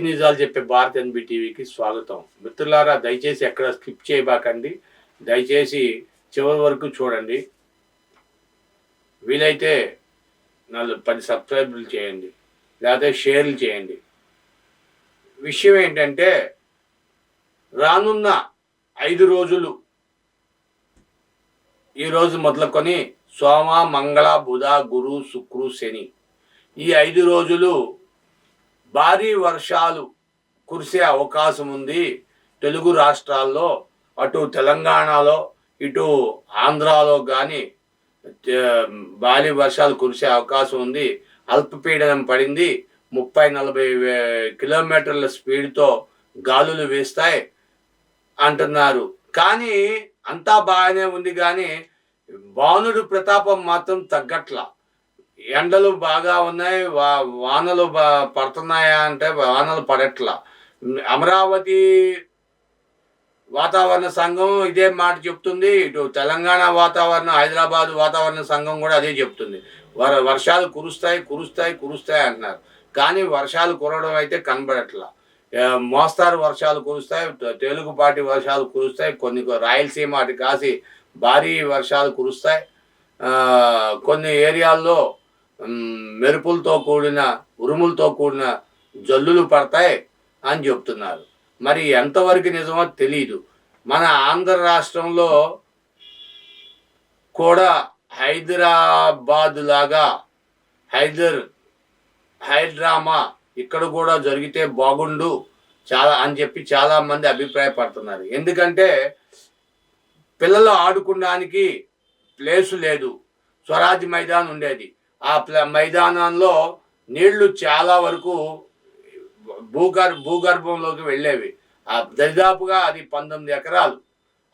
నిజాలు చెప్పే భారత్ ఎన్బి టీవీకి స్వాగతం. మిత్రులారా, దయచేసి ఎక్కడ స్కిప్ చేయబాకండి. దయచేసి చివరి వరకు చూడండి. వీలైతే 10 సబ్స్క్రైబులు చేయండి, లేకపోతే షేర్లు చేయండి. విషయం ఏంటంటే, రానున్న 5 రోజులు, ఈరోజు మొదలుకొని సోమ, మంగళ, బుధ, గురు, శుక్రు, శని, ఈ 5 రోజులు భారీ వర్షాలు కురిసే అవకాశం ఉంది. తెలుగు రాష్ట్రాల్లో, అటు తెలంగాణలో, ఇటు ఆంధ్రాలో కానీ భారీ వర్షాలు కురిసే అవకాశం ఉంది. అల్పపీడనం పడింది. 30-40 కిలోమీటర్ల స్పీడ్తో గాలులు వేస్తాయి అంటున్నారు. కానీ అంతా బాగానే ఉంది, కానీ వానుడు ప్రతాపం మాత్రం తగ్గట్లా. ఎండలు బాగా ఉన్నాయి, వానలు పడుతున్నాయా అంటే వానలు పడట్లా. అమరావతి వాతావరణ సంఘం ఇదే మాట చెప్తుంది. ఇటు తెలంగాణ వాతావరణ, హైదరాబాద్ వాతావరణ సంఘం కూడా అదే చెప్తుంది. వర్షాలు కురుస్తాయి అంటున్నారు. కానీ వర్షాలు కురవడం అయితే కనబడట్లా. మోస్తారు వర్షాలు కురుస్తాయి, తేలికపాటి వర్షాలు కురుస్తాయి. కొన్ని రాయలసీమ అటు కాసి భారీ వర్షాలు కురుస్తాయి. కొన్ని ఏరియాల్లో మెరుపులతో కూడిన, ఉరుములతో కూడిన జల్లులు పడతాయి అని చెప్తున్నారు. మరి ఎంతవరకు నిజమో తెలీదు. మన ఆంధ్ర రాష్ట్రంలో కూడా హైదరాబాద్ లాగా హైడ్రామా ఇక్కడ కూడా జరిగితే బాగుండు అని చెప్పి చాలా మంది అభిప్రాయపడుతున్నారు. ఎందుకంటే పిల్లలు ఆడుకోవడానికి ప్లేసు లేదు. స్వరాజ్ మైదానం ఉండేది. ఆ మైదానంలో నీళ్లు చాలా వరకు భూగర్భంలోకి వెళ్ళేవి. దరిదాపుగా అది 19 ఎకరాలు.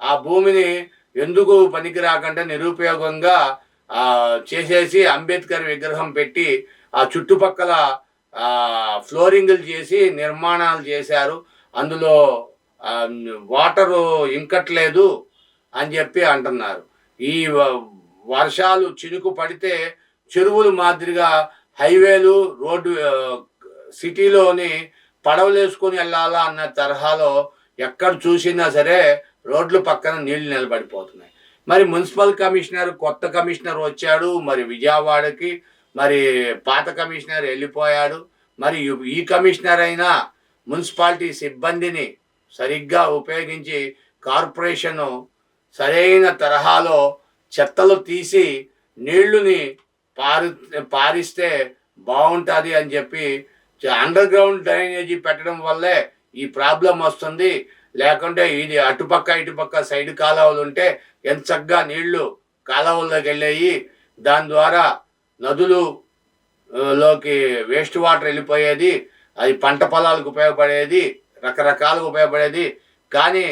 ఆ భూమిని ఎందుకు పనికి రాకుండా నిరుపయోగంగా చేసేసి అంబేద్కర్ విగ్రహం పెట్టి ఆ చుట్టుపక్కల ఫ్లోరింగులు చేసి నిర్మాణాలు చేశారు. అందులో వాటరు ఇంకట్లేదు అని చెప్పి అంటున్నారు. ఈ వర్షాలు చినుకు పడితే చెరువులు మాదిరిగా హైవేలు, రోడ్డు, సిటీలోని పడవలు వేసుకొని వెళ్ళాలా అన్న తరహాలో ఎక్కడ చూసినా సరే రోడ్ల పక్కన నీళ్లు నిలబడిపోతున్నాయి. మరి మున్సిపల్ కమిషనర్, కొత్త కమిషనర్ వచ్చాడు. మరి విజయవాడకి మరి పాత కమిషనర్ వెళ్ళిపోయాడు. మరి ఈ కమిషనర్ అయినా మున్సిపాలిటీ సిబ్బందిని సరిగ్గా ఉపయోగించి కార్పొరేషను సరైన తరహాలో చెత్తలు తీసి నీళ్లుని పారిస్తే బాగుంటుంది అని చెప్పి అండర్ గ్రౌండ్ డ్రైనేజీ పెట్టడం వల్లే ఈ ప్రాబ్లం వస్తుంది. లేకుంటే ఇది అటుపక్క ఇటుపక్క సైడ్ కాలువలు ఉంటే ఎంత చక్కగా నీళ్లు కాలువల్లోకి వెళ్ళాయి. దాని ద్వారా నదులులోకి వేస్ట్ వాటర్ వెళ్ళిపోయేది. అది పంట పొలాలకు ఉపయోగపడేది, రకరకాలుగా ఉపయోగపడేది. కానీ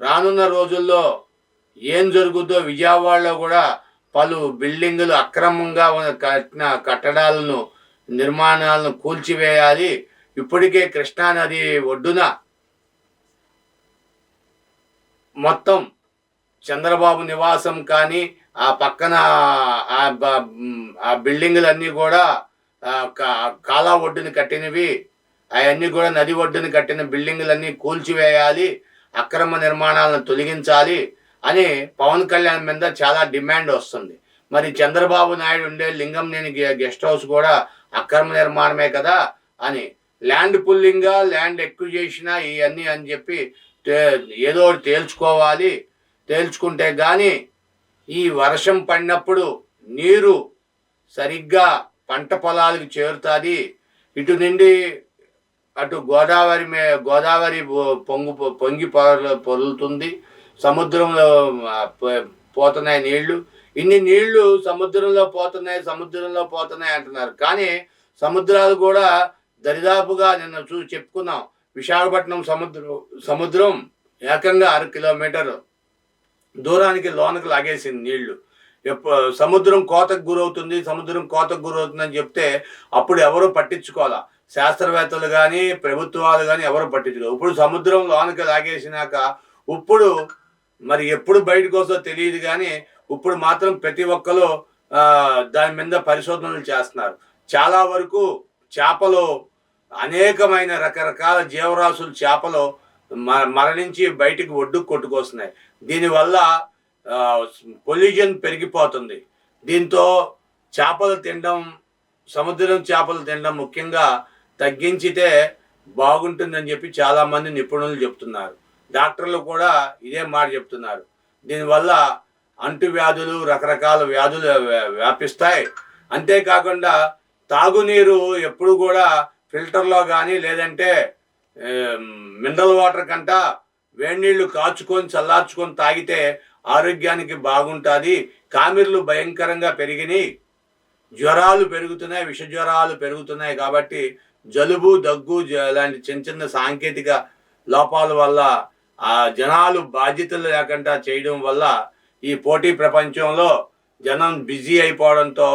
రానున్న రోజుల్లో ఏం జరుగుతుందో, విజయవాడలో కూడా పలు బిల్డింగులు అక్రమంగా కట్టిన కట్టడాలను, నిర్మాణాలను కూల్చివేయాలి. ఇప్పటికే కృష్ణానది ఒడ్డున మొత్తం చంద్రబాబు నివాసం కానీ, ఆ పక్కన ఆ బిల్డింగులన్నీ కూడా కాలా ఒడ్డుని కట్టినవి, అవన్నీ కూడా నది ఒడ్డుని కట్టిన బిల్డింగులన్నీ కూల్చివేయాలి, అక్రమ నిర్మాణాలను తొలగించాలి అని పవన్ కళ్యాణ్ మీద చాలా డిమాండ్ వస్తుంది. మరి చంద్రబాబు నాయుడు ఉండే లింగంనేని గెస్ట్ హౌస్ కూడా అక్రమ నిర్మాణమే కదా అని, ల్యాండ్ పుల్లింగా, ల్యాండ్ ఎక్విజేషనా ఇవన్నీ అని చెప్పి ఏదో ఒకటి తేల్చుకోవాలి. తేల్చుకుంటే కానీ ఈ వర్షం పడినప్పుడు నీరు సరిగ్గా పంట పొలాలకు చేరుతుంది. ఇటు నుండి అటు గోదావరి పొంగి పొరులుతుంది. సముద్రంలో పోతున్నాయి నీళ్లు. ఇన్ని నీళ్లు సముద్రంలో పోతున్నాయి అంటున్నారు. కానీ సముద్రాలు కూడా దరిదాపుగా నిన్న చెప్పుకున్నాం, విశాఖపట్నం సముద్రం ఏకంగా 6 కిలోమీటర్ దూరానికి లోనకు లాగేసింది నీళ్లు. సముద్రం కోతకు గురవుతుందని చెప్తే అప్పుడు ఎవరు పట్టించుకోవాలా. శాస్త్రవేత్తలు కానీ ప్రభుత్వాలు కానీ ఎవరు పట్టించుకోవాలి. ఇప్పుడు సముద్రం లోనకి లాగేసినాక ఇప్పుడు మరి ఎప్పుడు బయటకు వస్తుందో తెలియదు, కానీ ఇప్పుడు మాత్రం ప్రతి ఒక్కరు దాని మీద పరిశోధనలు చేస్తున్నారు. చాలా వరకు చేపలు అనేకమైన రకరకాల జీవరాశులు చేపలు మరణించి బయటికి ఒడ్డుకు కొట్టుకొస్తున్నాయి. దీనివల్ల పొల్యూషన్ పెరిగిపోతుంది. దీంతో చేపలు తినడం, సముద్రం చేపలు తినడం ముఖ్యంగా తగ్గించితే బాగుంటుందని చెప్పి చాలామంది నిపుణులు చెప్తున్నారు. డాక్టర్లు కూడా ఇదే మాట చెప్తున్నారు. దీనివల్ల అంటువ్యాధులు, రకరకాల వ్యాధులు వ్యాపిస్తాయి. అంతేకాకుండా తాగునీరు ఎప్పుడు కూడా ఫిల్టర్లో కానీ లేదంటే మినరల్ వాటర్ కంట వేడి నీళ్లు కాచుకొని చల్లార్చుకొని తాగితే ఆరోగ్యానికి బాగుంటుంది. కామెర్లు భయంకరంగా పెరిగినాయి, జ్వరాలు పెరుగుతున్నాయి, విష జ్వరాలు పెరుగుతున్నాయి. కాబట్టి జలుబు, దగ్గు ఇలాంటి చిన్న చిన్న సాంకేతిక లోపాల వల్ల ఆ జనాలు బాధ్యతలు లేకుండా చేయడం వల్ల ఈ పోటీ ప్రపంచంలో జనం బిజీ అయిపోవడంతో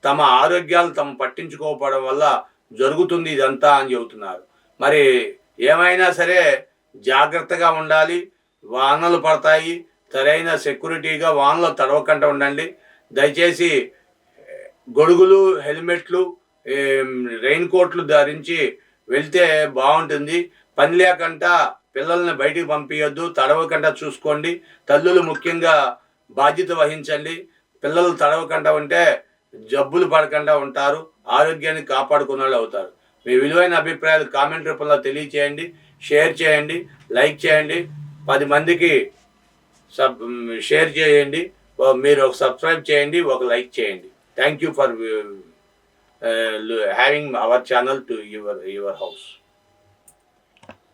తమ ఆరోగ్యాలు తమ పట్టించుకోకపోవడం వల్ల జరుగుతుంది ఇదంతా అని చెబుతున్నారు. మరి ఏమైనా సరే జాగ్రత్తగా ఉండాలి. వానలు పడతాయి, సరైన సెక్యూరిటీగా వానలో తడవకుండా ఉండండి. దయచేసి గొడుగులు, హెల్మెట్లు, రెయిన్ కోట్లు ధరించి వెళ్తే బాగుంటుంది. పని లేకుండా పిల్లల్ని బయటికి పంపించొద్దు, తడవకుండా చూసుకోండి. తల్లులు ముఖ్యంగా బాధ్యత వహించండి. పిల్లలు తడవకుండా ఉంటే జబ్బులు పడకుండా ఉంటారు, ఆరోగ్యాన్ని కాపాడుకునే వాళ్ళు అవుతారు. మీ విలువైన అభిప్రాయాలు కామెంట్ రూపంలో తెలియచేయండి, షేర్ చేయండి, లైక్ చేయండి, 10 మందికి షేర్ చేయండి. మీరు ఒక సబ్స్క్రైబ్ చేయండి, ఒక లైక్ చేయండి. Thank you for having our channel to your house.